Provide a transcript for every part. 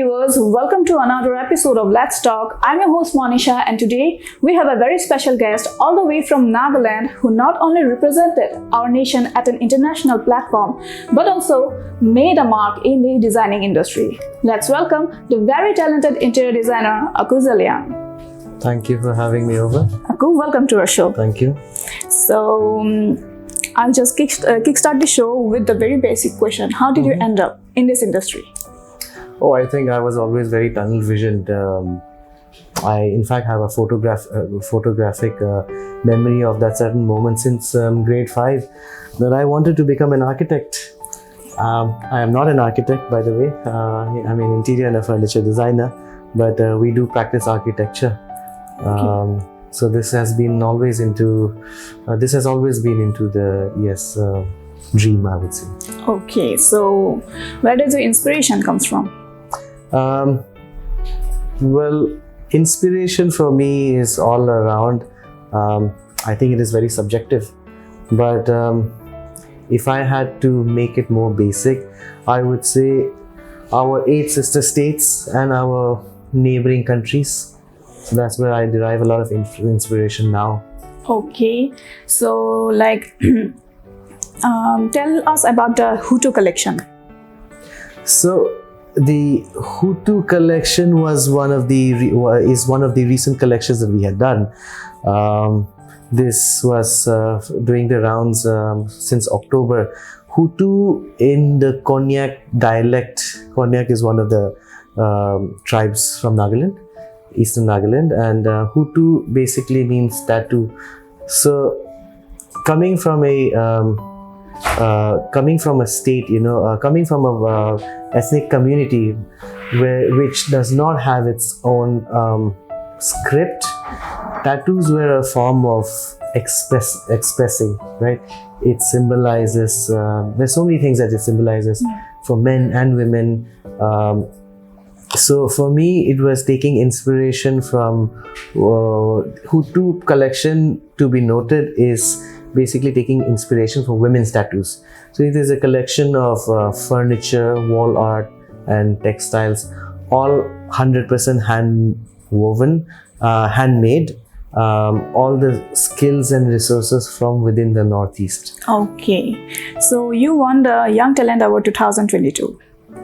viewers, welcome to another episode of Let's Talk. I'm your host Monisha, and today we have a very special guest all the way from Nagaland who not only represented our nation at an international platform but also made a mark in the designing industry. Let's welcome the very talented interior designer Aku Zeliang. Thank you for having me over. Aku, welcome to our show. Thank you. So, I'll just kickstart the show with the very basic question. How did you end up in this industry? Oh, I think I was always very tunnel visioned. I, in fact, have a photographic memory of that certain moment since grade 5 that I wanted to become an architect. I am not an architect, by the way. I'm an interior and a furniture designer, but we do practice architecture. Okay. So this has always been into the dream, I would say. Okay, so where does your inspiration comes from? Well, inspiration for me is all around. I think it is very subjective, but if I had to make it more basic, I would say our 8 sister states and our neighboring countries. So that's where I derive a lot of inspiration now. Okay, so tell us about the Hutu collection. So the Hutu collection is one of the recent collections that we had done. This was doing the rounds since October. Hutu in the Konyak dialect. Konyak is one of the tribes from Nagaland, Eastern Nagaland, and Hutu basically means tattoo. So coming from a state, coming from a ethnic community which does not have its own script, tattoos were a form of expressing, right? It symbolizes, there's so many things that it symbolizes for men and women. So for me, it was taking inspiration from Hutu collection. To be noted is basically taking inspiration from women's tattoos. So it is a collection of furniture, wall art, and textiles, all 100% hand woven, handmade. All the skills and resources from within the Northeast. Okay, so you won the Young Talent Award 2022.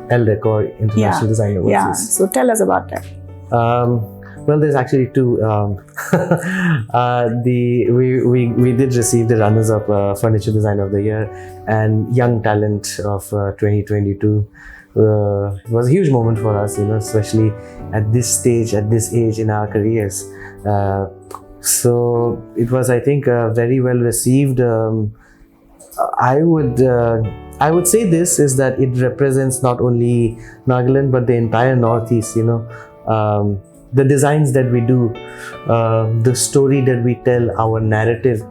Elle Deco International Design Awards. Yeah, so tell us about that. Well, there's actually 2. We did receive the runners-up Furniture Design of the Year and Young Talent of 2022. It was a huge moment for us, especially at this stage, at this age in our careers. So it was, I think, very well received. I would say this is that it represents not only Nagaland but the entire Northeast. The designs that we do, the story that we tell, our narrative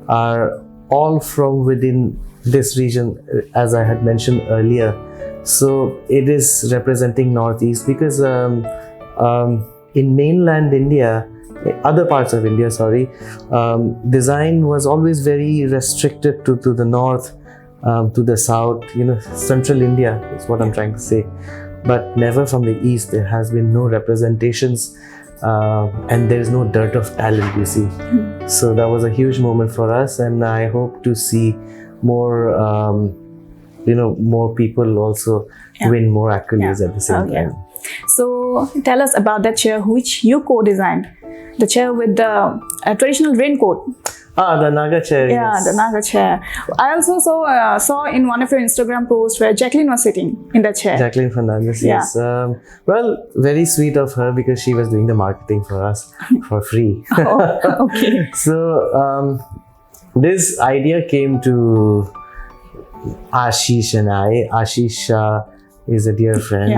are all from within this region, as I had mentioned earlier. So it is representing Northeast because in mainland India, other parts of India, design was always very restricted to the north, to the south, central India is what I'm trying to say. But never from the east. There has been no representations and there is no dearth of talent, you see. So that was a huge moment for us, and I hope to see more more people also win more accolades at the same time. So tell us about that chair which you co-designed, the chair with the traditional raincoat. The Naga chair. Yeah, yes. The Naga chair. I also saw in one of your Instagram posts where Jacqueline was sitting in that chair. Jacqueline Fernandez, yes. Well, very sweet of her because she was doing the marketing for us for free. Oh, okay. So this idea came to Ashish and I. Ashish is a dear friend,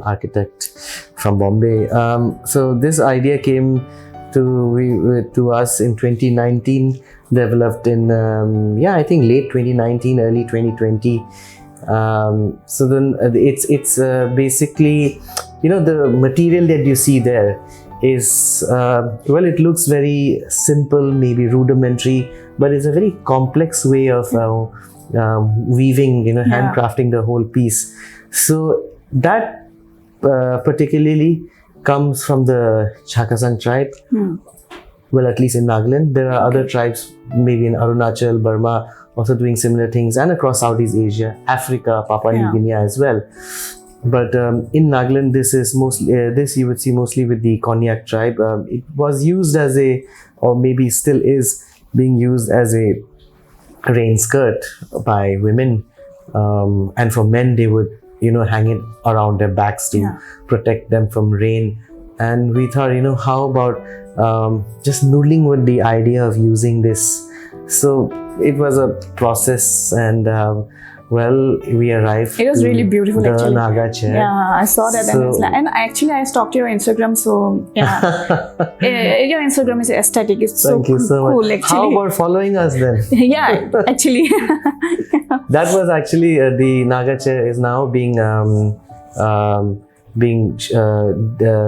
architect from Bombay. So this idea came to us in 2019, developed in I think late 2019, early 2020. So then it's basically the material that you see there is it looks very simple, maybe rudimentary, but it's a very complex way of weaving, handcrafting the whole piece. So that particularly comes from the Chakasang tribe. Well, at least in Nagaland. There are other tribes, maybe in Arunachal, Burma, also doing similar things, and across Southeast Asia, Africa, Papua New Guinea as well. But in Nagaland, this is mostly this you would see mostly with the Konyak tribe. It was used as a, or maybe still is being used as a rain skirt by women, and for men they would hang it around their backs to protect them from rain. And we thought, how about just noodling with the idea of using this. So it was a process, and well, we arrived. It was really beautiful, the actually. Naga chair. Yeah, I saw that, and actually I stalked your Instagram, so yeah, your Instagram is aesthetic. It's so Thank you so cool, much. actually. How about following us then? Yeah, actually. That was actually the Naga chair is now being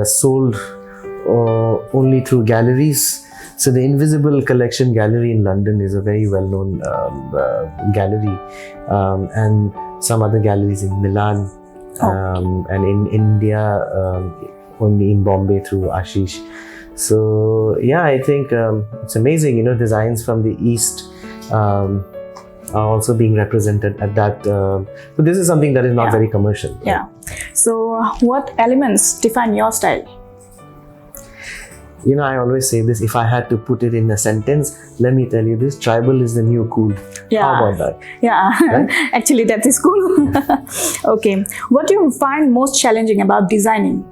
sold only through galleries. So the Invisible Collection Gallery in London is a very well-known gallery, and some other galleries in Milan, and in India, only in Bombay through Ashish. So yeah, I think it's amazing. Designs from the East are also being represented at that. So this is something that is not very commercial. Right? Yeah. So what elements define your style? I always say this, if I had to put it in a sentence, let me tell you this: tribal is the new cool. Yeah. How about that? Yeah, Right? Actually that is cool. Okay. What do you find most challenging about designing?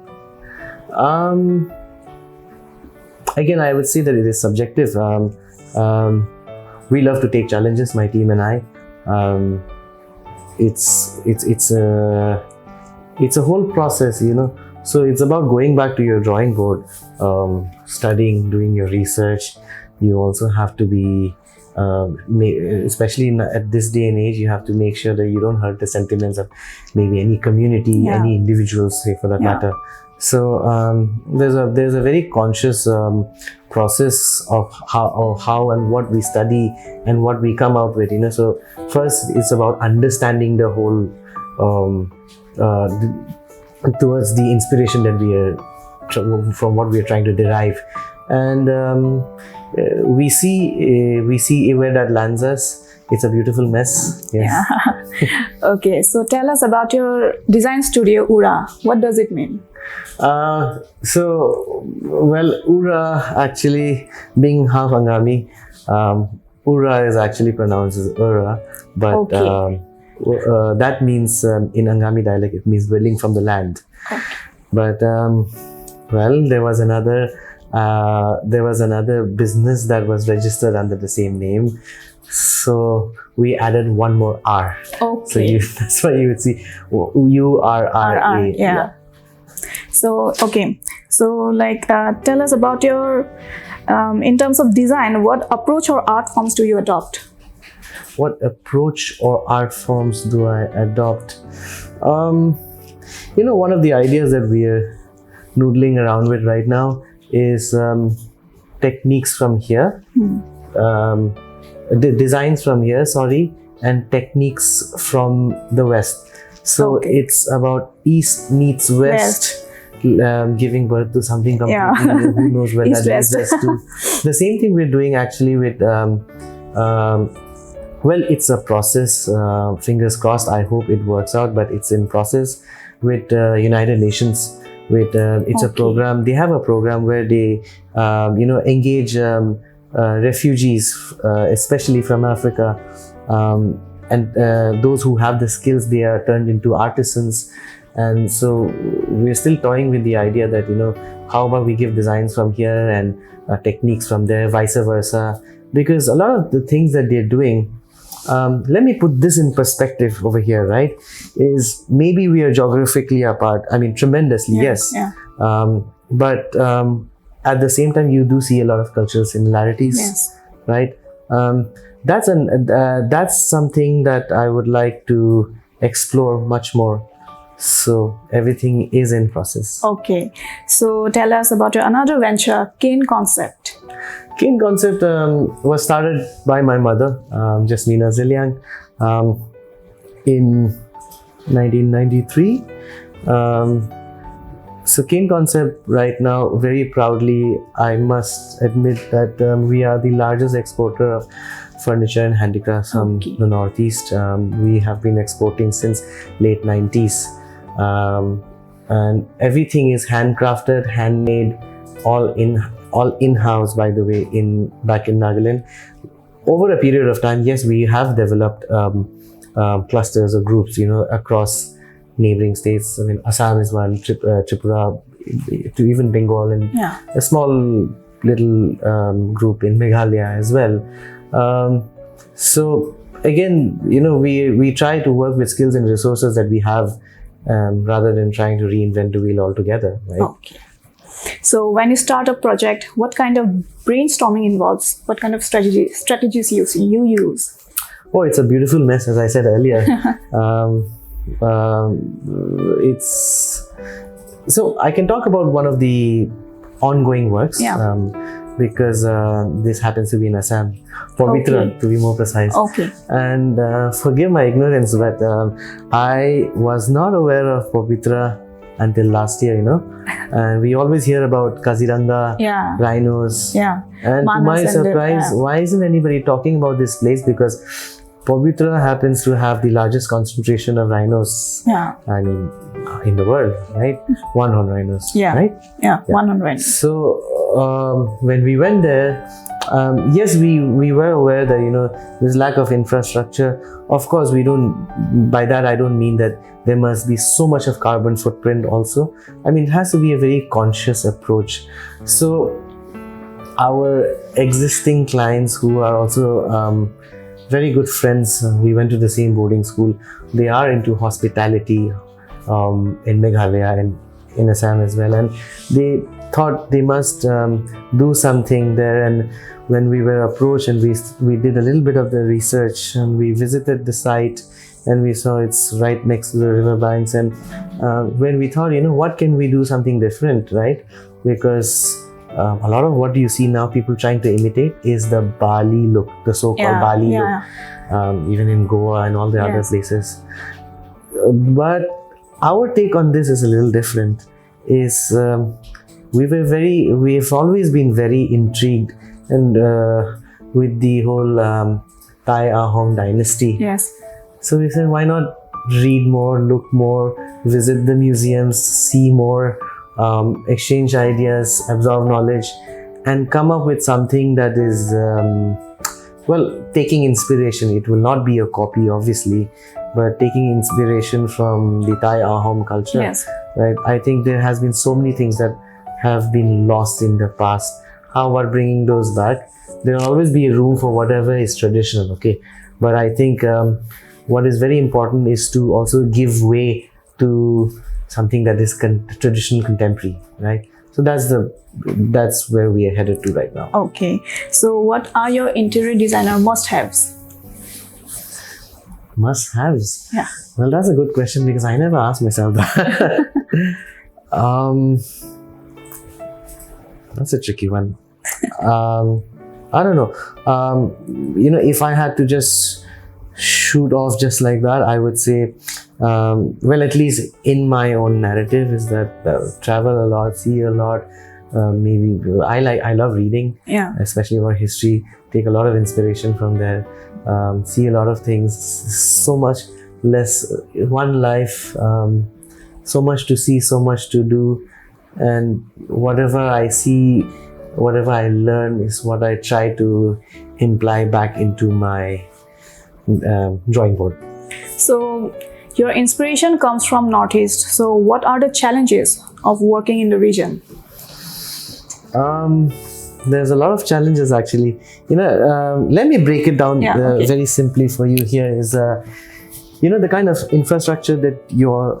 Again, I would say that it is subjective. We love to take challenges, my team and I. It's a whole process, So it's about going back to your drawing board, studying, doing your research. You also have to be, especially at this day and age, you have to make sure that you don't hurt the sentiments of maybe any community, any individuals, say for that matter. So there's a very conscious process of how and what we study and what we come out with. So first, it's about understanding the whole. Towards the inspiration that we are from what we are trying to derive, and we see where that lands us. It's a beautiful mess. Yes. Yeah. Okay, so tell us about your design studio, Ura. What does it mean? Ura, actually being half Angami, Ura is actually pronounced as Ura, but that means in Angami dialect it means dwelling from the land. But there was another business that was registered under the same name, so we added one more R. Okay. So that's why you would see URRA. Yeah. So okay, so tell us about your in terms of design, what approach or art forms do you adopt? What approach or art forms do I adopt? One of the ideas that we are noodling around with right now is techniques from here, the designs from here, and techniques from the West. So it's about East meets West. Giving birth to something completely new. Who knows where that leads us to. The same thing we're doing actually with it's a process. Fingers crossed. I hope it works out, but it's in process with United Nations. It's a program. They have a program where they, engage refugees, especially from Africa, and those who have the skills. They are turned into artisans, and so we're still toying with the idea that how about we give designs from here and techniques from there, vice versa, because a lot of the things that they're doing. Let me put this in perspective over here, right? Is maybe we are geographically apart. I mean, tremendously, yes. Yeah. But at the same time, you do see a lot of cultural similarities, right? That's something that I would like to explore much more. So everything is in process. Okay, so tell us about your another venture, Cane Concept. Cane Concept was started by my mother, Aku Zeliang, in 1993. So King Concept right now, very proudly, I must admit that we are the largest exporter of furniture and handicrafts from the Northeast. We have been exporting since late 90s. And everything is handcrafted, handmade, all in-house, by the way, back in Nagaland. Over a period of time, yes, we have developed clusters or groups, across neighboring states. I mean, Assam is one, Tripura, to even Bengal, and a small little group in Meghalaya as well. So again, we try to work with skills and resources that we have, rather than trying to reinvent the wheel altogether, right? Okay. So when you start a project, what kind of brainstorming involves? What kind of strategies you use? Oh, it's a beautiful mess, as I said earlier. So I can talk about one of the ongoing works, because this happens to be in Assam, Pavitra, to be more precise. Okay. And forgive my ignorance, but I was not aware of Pavitra until last year, and we always hear about Kaziranga, rhinos, and to my surprise, why isn't anybody talking about this place? Because Pavitra happens to have the largest concentration of rhinos, I mean, in the world, right? One-horn rhinos, right? One-horn rhinos. So when we went there, yes, we were aware that there's lack of infrastructure. Of course, we don't. By that, I don't mean that there must be so much of carbon footprint. Also, I mean, it has to be a very conscious approach. So our existing clients, who are also very good friends, we went to the same boarding school. They are into hospitality in Meghalaya and in Assam as well, and they thought they must do something there. And when we were approached, and we did a little bit of the research, and we visited the site, and we saw it's right next to the river banks. And when we thought, what can we do something different, right? Because a lot of what you see now, people trying to imitate, is the Bali look, the so-called Bali look, even in Goa and all the other places. But our take on this is a little different. We've always been very intrigued and with the whole Thai Ahom dynasty. Yes. So we said, why not read more, look more, visit the museums, see more, exchange ideas, absorb knowledge, and come up with something that is, taking inspiration. It will not be a copy, obviously, but taking inspiration from the Thai Ahom culture. Yes. Right? I think there has been so many things that have been lost in the past. How about bringing those back? There will always be a room for whatever is traditional, okay? But I think what is very important is to also give way to something that is traditional, contemporary, right? So that's where we are headed to right now. Okay. So what are your interior designer must-haves? Must-haves? Yeah. Well, that's a good question, because I never asked myself that. That's a tricky one. I don't know. If I had to just shoot off just like that, I would say, at least in my own narrative, is that travel a lot, see a lot. Maybe I love reading, especially about history. Take a lot of inspiration from there. See a lot of things. So much less, one life. So much to see, so much to do, and whatever I see, whatever I learn, is what I try to imply back into my drawing board. So your inspiration comes from Northeast. So what are the challenges of working in the region? There's a lot of challenges, actually. Let me break it down very simply for you. Here is the kind of infrastructure that your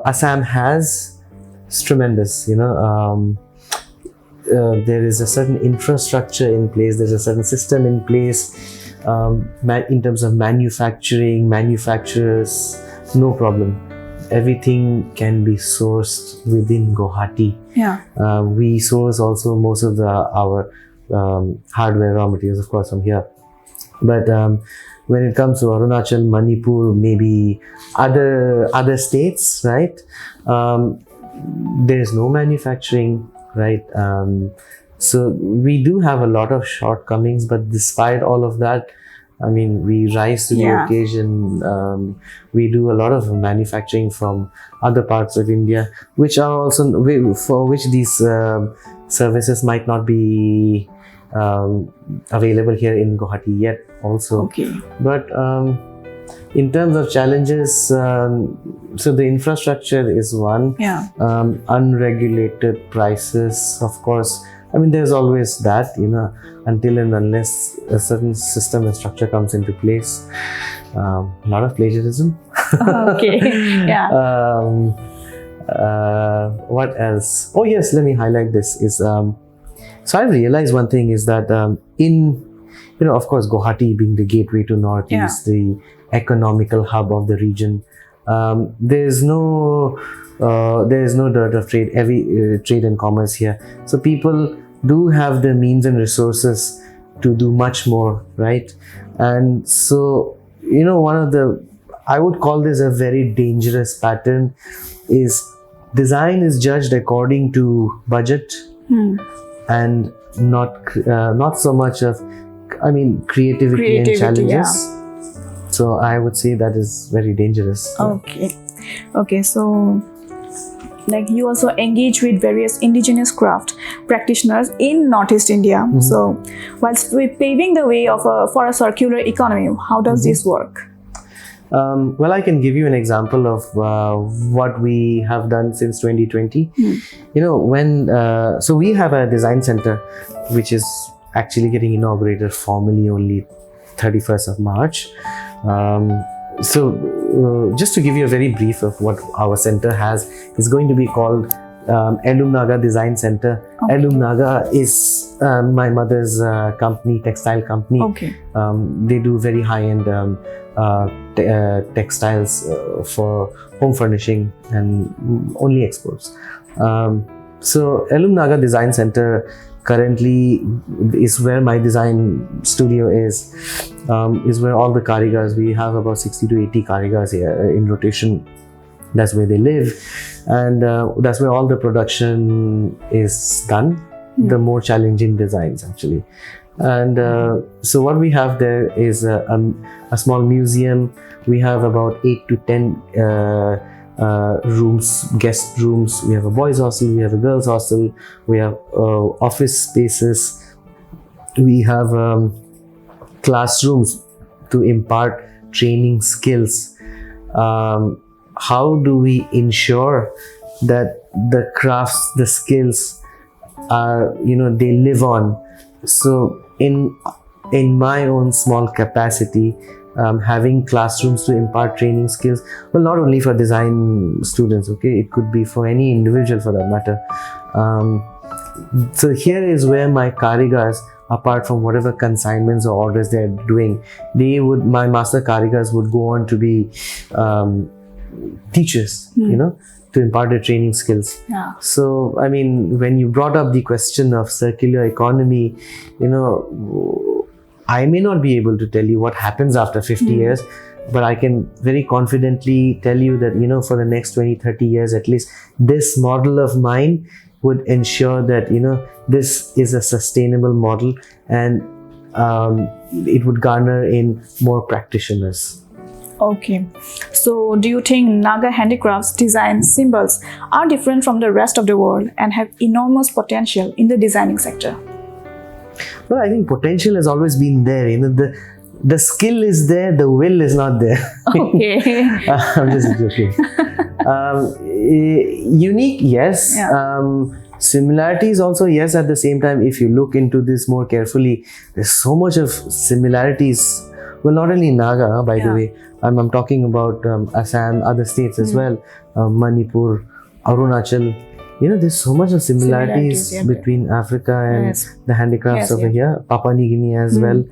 Assam has is tremendous. There is a certain infrastructure in place, there's a certain system in place, in terms of manufacturers, no problem. Everything can be sourced within Guwahati. We source also most of our hardware, raw materials, of course, from here. But when it comes to Arunachal, Manipur, maybe other states, right? there is no manufacturing, right? So we do have a lot of shortcomings, but despite all of that, I mean, we rise to the occasion. We do a lot of manufacturing from other parts of India, which are also for which these services might not be available here in Guwahati yet. Also, Okay. but in terms of challenges, so the infrastructure is one. Yeah. Unregulated prices, of course. I mean, there's always that, until and unless a certain system and structure comes into place. A lot of plagiarism. Okay. Yeah. What else? Oh yes, let me highlight this. So I've realized one thing is that of course, Guwahati being the gateway to Northeast, the economical hub of the region, there is no dearth of trade, trade and commerce here. So people do have the means and resources to do much more, right? And so, I would call this a very dangerous pattern, is design is judged according to budget and not so much of, creativity and challenges. Yeah. So I would say that is very dangerous. Okay, so like you also engage with various indigenous craft practitioners in Northeast India. So whilst paving the way for a circular economy, how does this work? Well, I can give you an example of what we have done since 2020. So we have a design center which is actually getting inaugurated formally only 31st of March. Just to give you a very brief of what our center has, is going to be called Elle Naga Design Center. Okay. Elle Naga is my mother's company, textile company. Okay. They do very high-end textiles for home furnishing and only exports. So Elle Naga Design Center currently is where my design studio is where all the karigars, we have about 60 to 80 karigars here in rotation. That's where they live, and that's where all the production is done, the more challenging designs actually. And so what we have there is a small museum. We have about 8 to 10 rooms, guest rooms. We have a boys hostel, we have a girls hostel, we have office spaces, we have classrooms to impart training skills. How do we ensure that the crafts, the skills are, they live on? So in my own small capacity, having classrooms to impart training skills, well, not only for design students, okay, it could be for any individual for that matter. So here is where my karigars, apart from whatever consignments or orders they're doing, my master karigars would go on to be teachers, to impart their training skills. Yeah. So, when you brought up the question of circular economy, I may not be able to tell you what happens after 50 years, but I can very confidently tell you that, for the next 20-30 years at least, this model of mine would ensure that, this is a sustainable model, and it would garner in more practitioners. Okay, so do you think Naga handicrafts, design, symbols are different from the rest of the world and have enormous potential in the designing sector? Well, I think potential has always been there. The skill is there, the will is not there. Okay. I'm just joking. Unique, yes. Yeah. Similarities also, yes. At the same time, if you look into this more carefully, there's so much of similarities. Well, not only Naga, by the way. I'm talking about Assam, other states as well, Manipur, Arunachal. There's so much of similarities between Africa and the handicrafts over here. Papua New Guinea as well,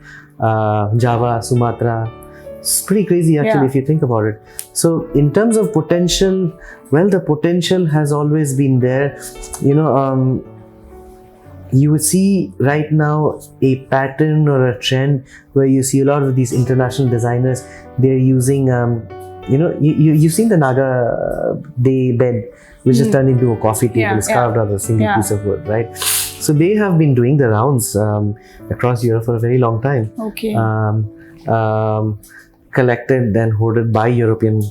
Java, Sumatra. It's pretty crazy actually if you think about it. So in terms of potential, well, the potential has always been there. You would see right now a pattern or a trend where you see a lot of these international designers, they're using you've seen the Naga day bed, which is turned into a coffee table. Yeah, It's carved out of a single Yeah. piece of wood, right? So they have been doing the rounds across Europe for a very long time. Okay. Collected and hoarded by European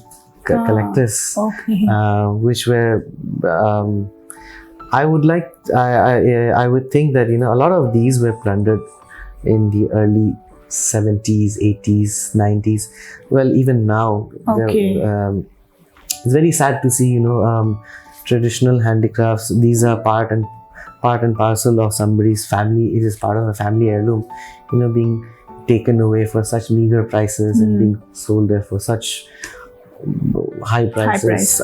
collectors, Okay. which were I would think that a lot of these were plundered in the early 70s, 80s, 90s. Well, even now, Okay. it's very sad to see traditional handicrafts. These are part and parcel of somebody's family. It is part of a family heirloom, being taken away for such meager prices and being sold there for such high prices.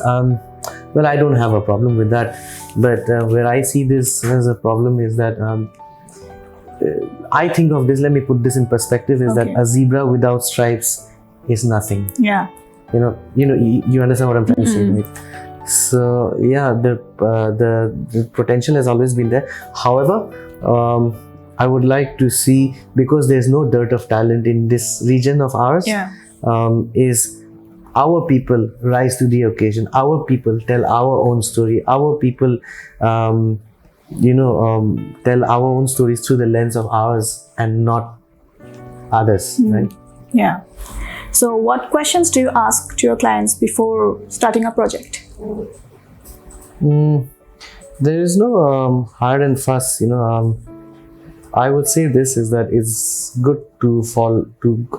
Well, I don't have a problem with that, but where I see this as a problem is that I think of this, let me put this in perspective, is that Okay. a zebra without stripes is nothing. Yeah. You understand what I'm trying to say, right? So yeah, the potential has always been there. However, I would like to see, because there's no dearth of talent in this region of ours, Yeah. is our people rise to the occasion. Our people tell our own story. Our people, tell our own stories through the lens of ours and not others, right? Yeah. So, what questions do you ask to your clients before starting a project? There is no hard and fast, I would say this is that it's good to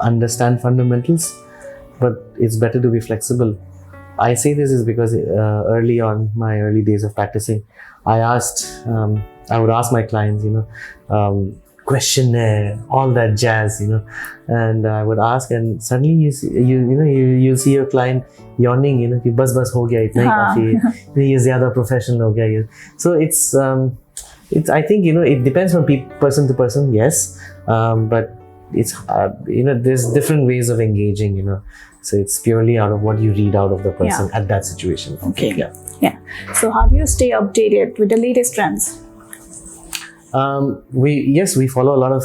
understand fundamentals, but it's better to be flexible. I say this is because early on, my early days of practicing, I would ask my clients, questionnaire, all that jazz, and I would ask, and suddenly you see your client yawning, कि बस हो गया इतना ही काफी, ये ज़्यादा professional हो गया ये. So it's I think it depends from person to person, yes, but it's there's different ways of engaging, so it's purely out of what you read out of the person at that situation. Okay. Yeah. So, how do you stay updated with the latest trends? We follow a lot of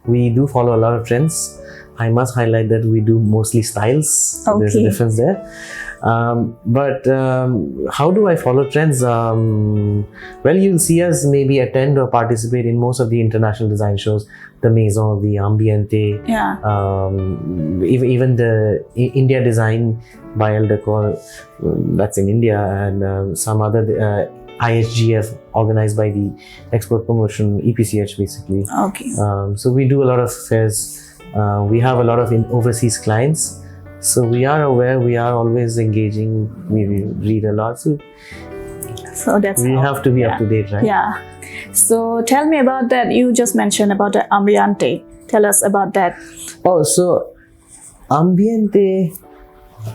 we do follow a lot of trends. I must highlight that we do mostly styles. Okay. There's a difference there. But how do I follow trends? Well, you'll see us maybe attend or participate in most of the international design shows, the Maison, the Ambiente, Yeah. even the India Design by Elle, Deco, that's in India, and some other ISGF organized by the Export Promotion, EPCH basically. Okay. So we do a lot of fairs. We have a lot of overseas clients. So we are aware, we are always engaging, we read a lot. So that's we have to be up to date, right? Yeah. So tell me about that. You just mentioned about the Ambiente. Tell us about that. Oh, so Ambiente,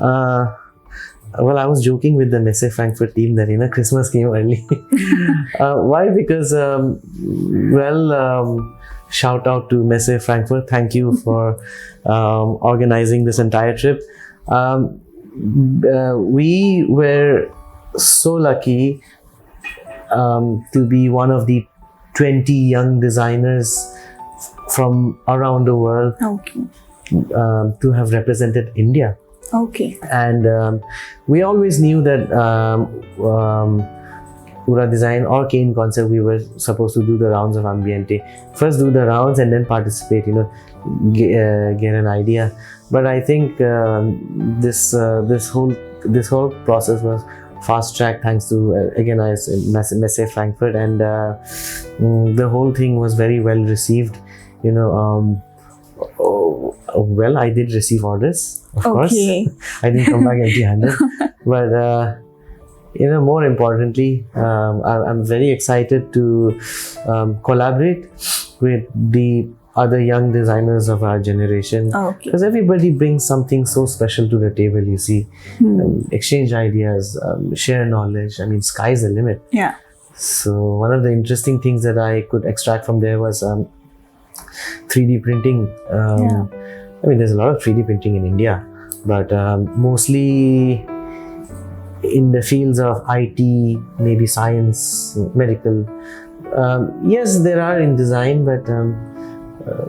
well, I was joking with the Messe Frankfurt team that Christmas came early. Why? Because shout out to Messe Frankfurt. Thank you for organizing this entire trip. We were so lucky to be one of the 20 young designers from around the world Okay. to have represented India. Okay. And we always knew that Ura Design or Kane Concept, we were supposed to do the rounds of Ambiente. First do the rounds and then participate, get an idea. But I think this whole process was fast-tracked thanks to, again, Messe Frankfurt, and the whole thing was very well received. Well, I did receive orders, of course. I didn't come back empty-handed. But more importantly, I'm very excited to collaborate with the other young designers of our generation, because everybody brings something so special to the table. You see, exchange ideas, share knowledge. I mean, sky's the limit. Yeah. So one of the interesting things that I could extract from there was 3D printing. I mean, there's a lot of 3D printing in India, but mostly in the fields of IT, maybe science, medical. Yes, there are in design, but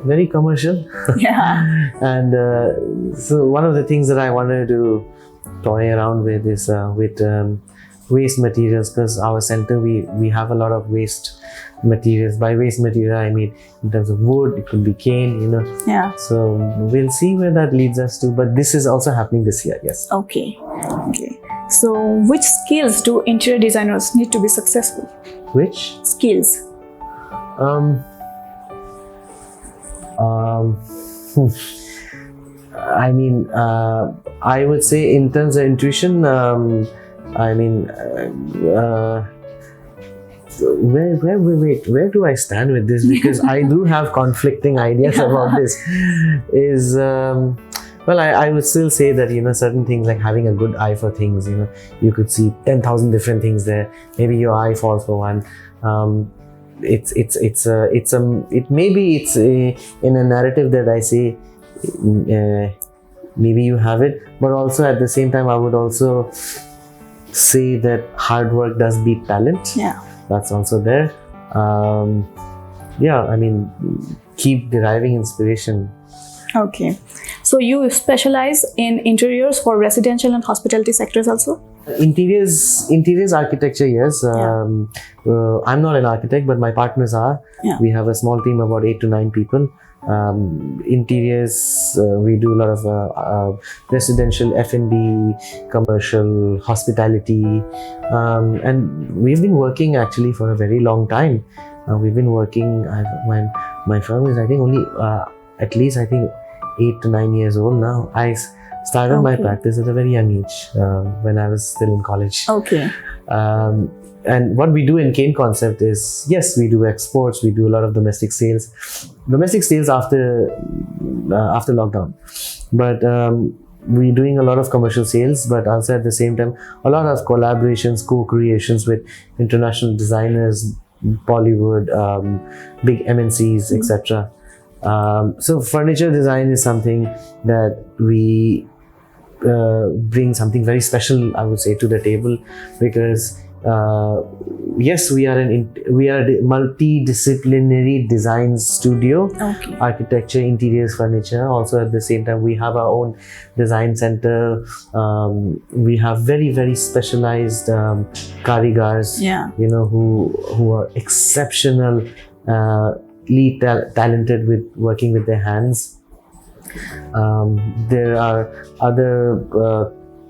very commercial. Yeah. And so one of the things that I wanted to toy around with is with waste materials, because our center we have a lot of waste materials. By waste material I mean in terms of wood, it could be cane, Yeah. so we'll see where that leads us to, but this is also happening this year. Yes. Okay. So which skills do interior designers need to be successful? Which Skills. I mean, I would say in terms of intuition, I mean, where do I stand with this? Because I do have conflicting ideas about this. Is well, I would still say that certain things, like having a good eye for things. You could see 10,000 different things there. Maybe your eye falls for one. Maybe it's in a narrative that I say. Maybe you have it, but also at the same time I would also say that hard work does beat talent. Yeah. That's also there. Yeah, I mean, keep deriving inspiration. Okay. So you specialize in interiors for residential and hospitality sectors also? Interiors architecture, yes. I'm not an architect, but my partners are. Yeah. We have a small team, about 8 to 9 people. Interiors, we do a lot of residential, F&B, commercial, hospitality, and we've been working actually for a very long time. We've been working, my firm is I think only at least 8 to 9 years old now. I started my practice at a very young age, when I was still in college. Okay. And what we do in Cane Concept is, yes, we do exports, we do a lot of domestic sales after lockdown, but we're doing a lot of commercial sales, but also at the same time a lot of collaborations, co-creations with international designers, Bollywood, big MNCs, etc. So furniture design is something that we bring something very special, I would say, to the table, because yes, we are a multidisciplinary design studio. Okay. Architecture, interiors, furniture. Also at the same time we have our own design center. We have very, very specialized karigars, Yeah. who are exceptionally talented with working with their hands. There are other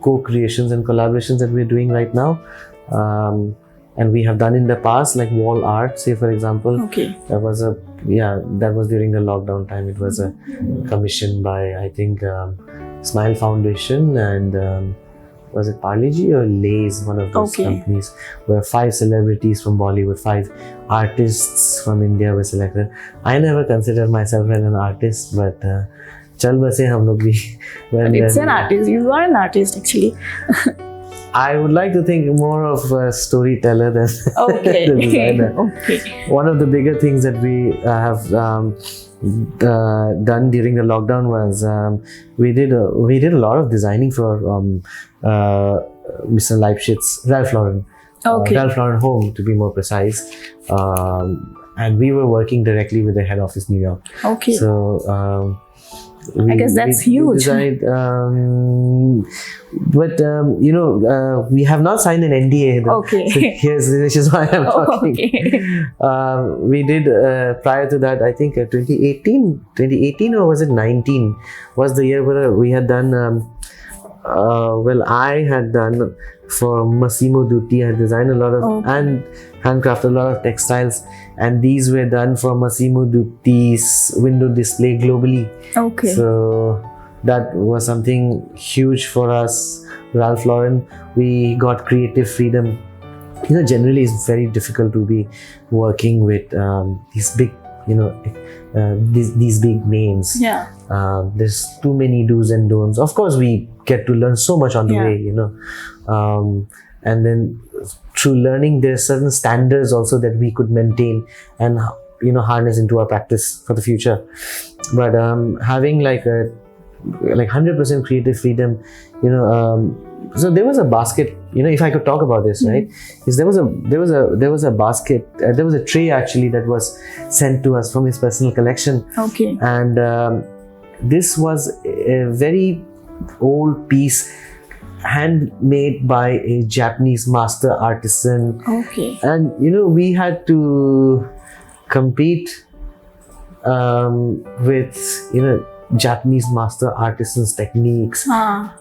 co-creations and collaborations that we're doing right now, and we have done in the past, like wall art, say for example. Okay. That was during the lockdown time. It was a commission by, I think, Smile Foundation and was it Parleji or Lay's, one of those companies, where 5 celebrities from Bollywood, 5 artists from India were selected. I never considered myself as an artist, but chal base hum log bhi. It's an artist. You are an artist actually. I would like to think more of a storyteller than the designer. Okay. One of the bigger things that we have done during the lockdown was we did a lot of designing for Mr. Leibschitz, Ralph Lauren. Ralph Lauren Home, to be more precise. And we were working directly with the head office, New York. Okay. So I guess that's huge. But we have not signed an NDA. Okay. So this is why I'm talking. Okay. We did prior to that, I think 2018 or was it 19 was the year where we had done. I had done for Massimo Dutti. I had designed a lot of and handcrafted a lot of textiles, and these were done for Massimo Dutti's window display globally. Okay. So that was something huge for us. Ralph Lauren, we got creative freedom. Generally it's very difficult to be working with these big, these big names. Yeah. There's too many do's and don'ts. Of course, we get to learn so much on the way, and then through learning, there's certain standards also that we could maintain and harness into our practice for the future. But having like a like 100% creative freedom. So there was a basket. If I could talk about this, right? Is there was a basket. There was a tray actually that was sent to us from his personal collection. Okay. And this was a very old piece, handmade by a Japanese master artisan. Okay. And we had to compete with Japanese master artisans techniques,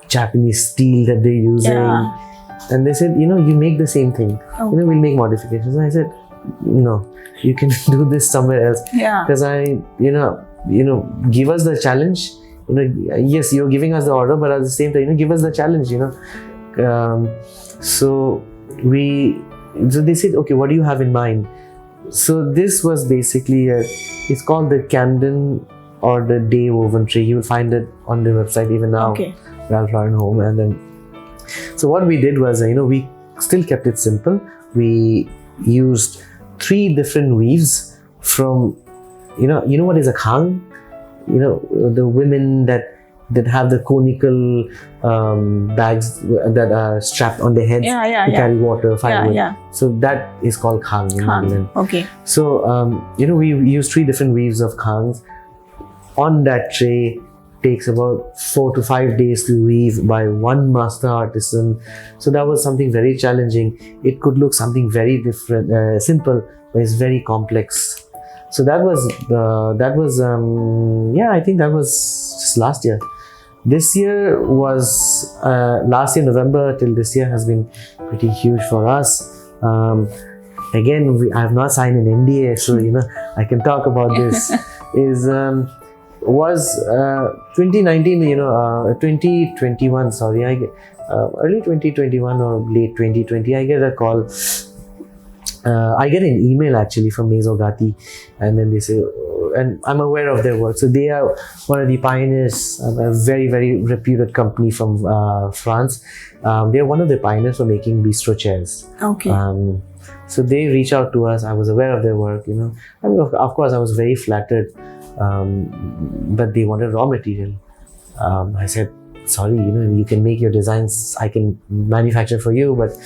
Japanese steel that they're using. And they said, you make the same thing. We'll make modifications. And I said, no, you can do this somewhere else. Because give us the challenge. Yes, you're giving us the order, but at the same time, give us the challenge. So they said, okay, what do you have in mind? So this was basically it's called the candid or the day woven tray. You will find it on the website even now. Okay. Ralph Lauren Home. And then, so what we did was, we still kept it simple. We used 3 different weaves from, what is a khang? The women that have the conical bags that are strapped on their heads to carry water, firewood. So that is called khang in Nagaland. Okay. So, we use 3 different weaves of khangs. On that tray takes about 4 to 5 days to weave by one master artisan. So that was something very challenging. It could look something very different, simple, but it's very complex. So that was I think that was just last year. This year was last year November till this year has been pretty huge for us. Again, I have not signed an NDA, so I can talk about this. Was 2019, 2021, sorry, early 2021 or late 2020, I get a call. I get an email actually from Mezogati, and then they say, and I'm aware of their work. So they are one of the pioneers, a very, very reputed company from France. They're one of the pioneers for making bistro chairs. Okay. So they reach out to us. I was aware of their work, and of course I was very flattered. But they wanted raw material. I said, sorry, you can make your designs, I can manufacture for you, but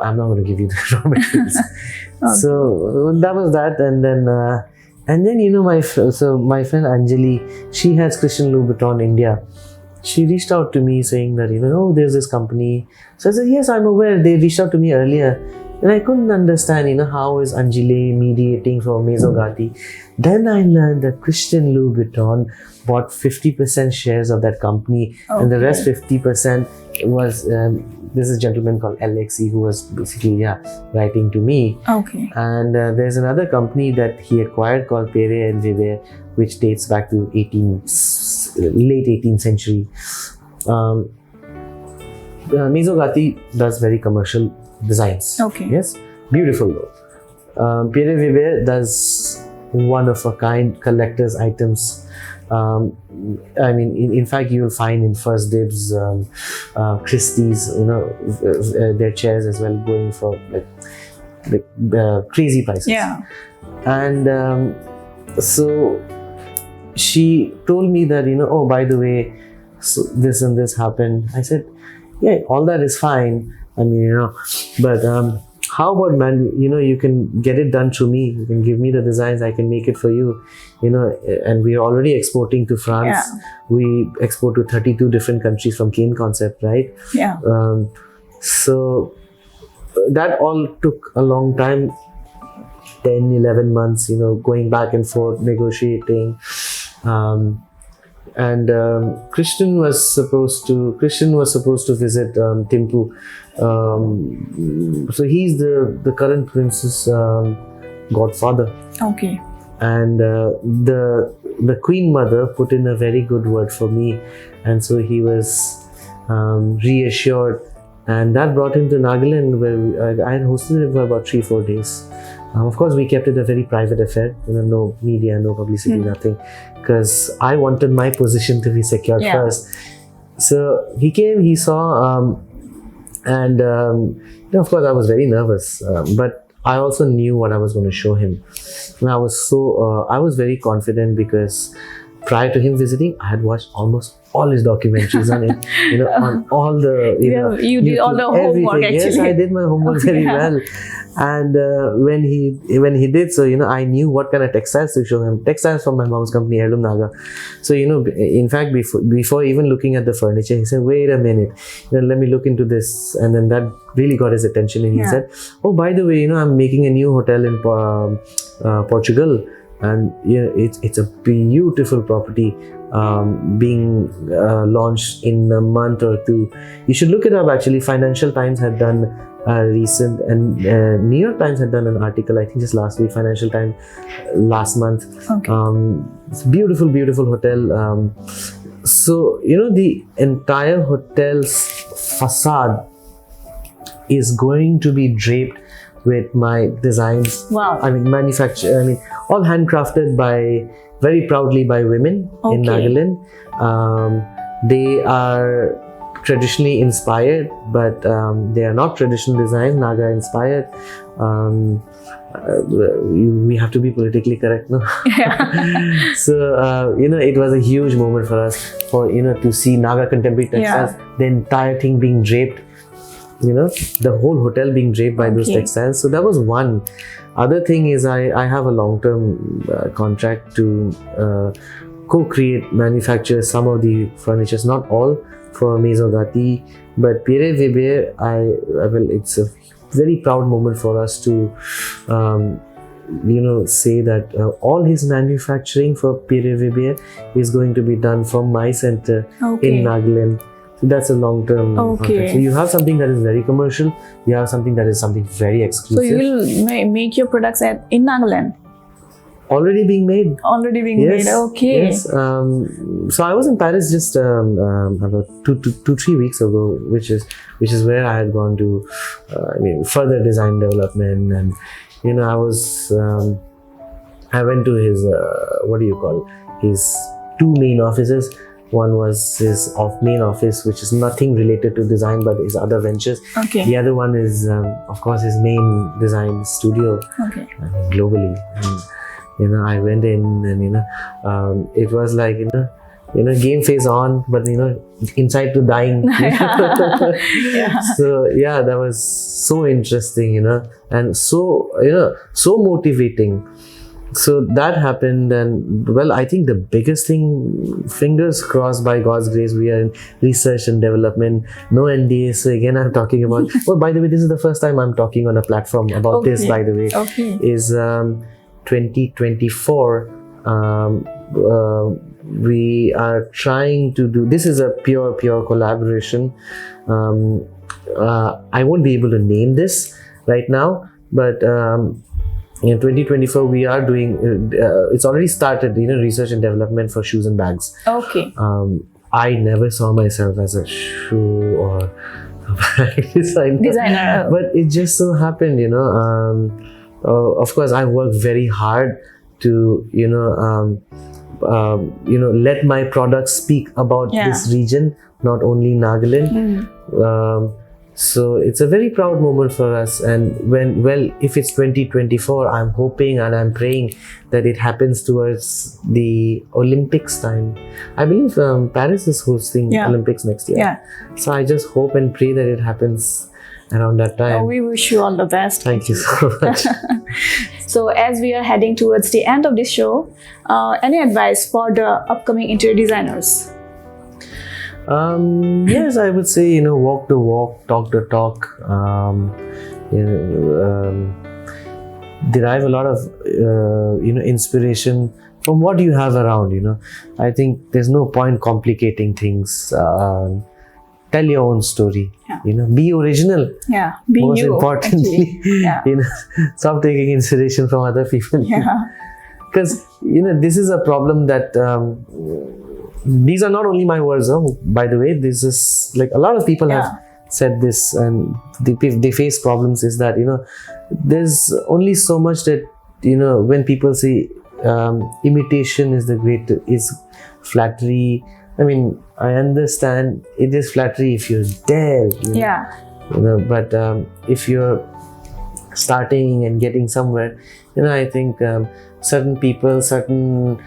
I'm not going to give you the raw materials. Okay. So that was that. And then my friend Anjali, she has Christian Louboutin India. She reached out to me saying that, there's this company. So I said, yes, I'm aware. They reached out to me earlier. And I couldn't understand, how is Anjali mediating for Mezogati. Then I learned that Christian Louboutin bought 50% shares of that company, and the rest 50% was this is a gentleman called Elle who was basically writing to me. Okay. And there's another company that he acquired called Pere and Weber, which dates back to late 18th century. Mezogati does very commercial designs. Okay. Yes, beautiful though. Pierre Weber does one of a kind collector's items. I mean, in fact, you will find in First Dibs, Christie's, their chairs as well, going for like crazy prices. Yeah. And so she told me that, oh, by the way, so this and this happened. I said, yeah, all that is fine. I mean, but how about you can get it done through me. You can give me the designs. I can make it for you. And we are already exporting to France. Yeah. We export to 32 different countries from Cane Concept, right? Yeah. So that all took a long time, 10, 11 months, going back and forth, negotiating. And Christian was supposed to visit Thimphu. So he's the current prince's godfather. Okay. And the queen mother put in a very good word for me, and so he was reassured, and that brought him to Nagaland, where I had hosted him for about 3-4 days. Of course, we kept it a very private affair, no media, no publicity, nothing, because I wanted my position to be secured first. So he came, he saw, and of course I was very nervous, but I also knew what I was going to show him. And I was very confident because prior to him visiting, I had watched almost all his documentaries on it, on all the, you did all the homework, everything. Yes, actually. I did my homework very well. And when he did so, I knew what kind of textiles to show him. Textiles from my mom's company, Heirloom Naga. So, in fact, before even looking at the furniture, he said, wait a minute, let me look into this. And then that really got his attention. And he said, oh, by the way, I'm making a new hotel in Portugal. And it's a beautiful property being launched in a month or two. You should look it up. Actually, Financial Times had done recent, and New York Times had done an article, I think just last week. Financial Times last month. Okay. It's a beautiful hotel. So the entire hotel's facade is going to be draped with my designs. Wow. All handcrafted very proudly by women in Nagaland. They are traditionally inspired, but they are not traditional design, Naga inspired. We have to be politically correct, no? Yeah. So it was a huge moment for us, to see Naga contemporary textiles, the entire thing being draped, the whole hotel being draped by those textiles. So that was one. Other thing is I have a long-term contract to co-create, manufacture some of the furnitures, not all, for Mezogati, but Pierre Weber, it's a very proud moment for us to say that all his manufacturing for Pierre Weber is going to be done from my center in Nagaland. So that's a long-term contract. So you have something that is very commercial, you have something that is very exclusive. So you will make your products in Nagaland? Already being made. Already being made, okay. Yes. So I was in Paris just about 2-3 weeks ago, which is where I had gone to further design development. And I went to his his two main offices. One was his main office, which is nothing related to design but his other ventures. Okay. The other one is of course his main design studio globally. And I went in, and it was like game face on, but inside to dying. So that was so interesting, and so so motivating. So that happened, and well, I think the biggest thing, fingers crossed, by God's grace, we are in research and development, no NDA. So again, I'm talking about, oh, by the way, this is the first time I'm talking on a platform about this, by the way, is 2024. We are trying to do, this is a pure collaboration. I won't be able to name this right now, but in 2024 we are doing it's already started, research and development for shoes and bags. I never saw myself as a shoe or a bag designer, but it just so happened, of course I worked very hard to let my products speak about this region, not only Nagaland. So it's a very proud moment for us, and if it's 2024, I'm hoping and I'm praying that it happens towards the Olympics time. I believe Paris is hosting Olympics next year. So I just hope and pray that it happens around that time. We wish you all the best. Thank you so much. So as we are heading towards the end of this show, any advice for the upcoming interior designers? Yes, I would say, walk the walk, talk the talk, derive a lot of, inspiration from what you have around, I think there's no point complicating things. Tell your own story, be original. Be most you, importantly, stop taking inspiration from other people. Because, this is a problem that, these are not only my words, by the way, this is like a lot of people have said this, and they face problems, is that, there's only so much that, when people say imitation is flattery. I mean, I understand it is flattery if you're there, but if you're starting and getting somewhere, I think certain people, certain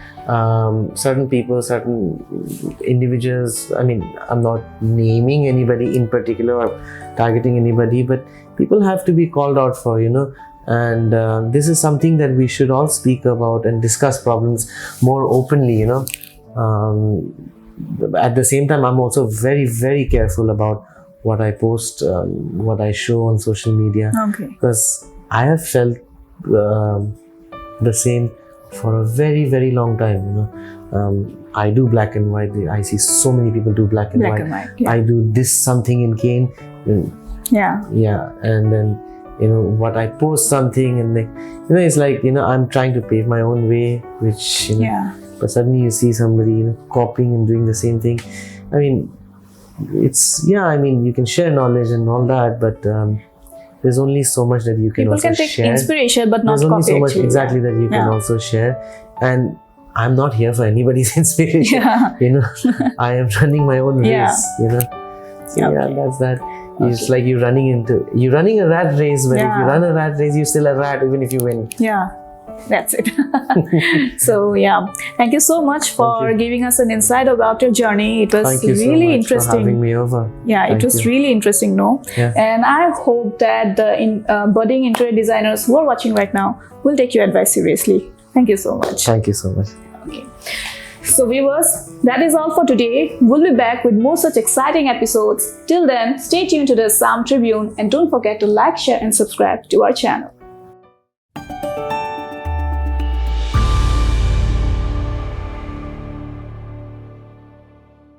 individuals. I mean, I'm not naming anybody in particular or targeting anybody, but people have to be called out for, and this is something that we should all speak about and discuss problems more openly, At the same time, I'm also very, very careful about what I post, what I show on social media, because I have felt the same for a very, very long time. I do black and white. I see so many people do black and white. Yeah. I do this something in cane. Yeah. And then what I post something, and it's like I'm trying to pave my own way, which but suddenly you see somebody copying and doing the same thing. I mean, it's you can share knowledge and all that, but there's only so much that you can people also can take share. Inspiration, but not there's only copy, so much actually. exactly that you can also share. And I'm not here for anybody's inspiration. I am running my own race. So that's that. It's like you're running a rat race, but if you run a rat race, you're still a rat even if you win. That's it. So thank you so much for giving us an insight about your journey. It was really interesting. For having me over. It was really interesting, and I hope that the budding interior designers who are watching right now will take your advice seriously. Thank you so much. Thank you so much. Okay. So viewers, that is all for today. We'll be back with more such exciting episodes. Till then, stay tuned to the Assam Tribune and don't forget to like, share and subscribe to our channel.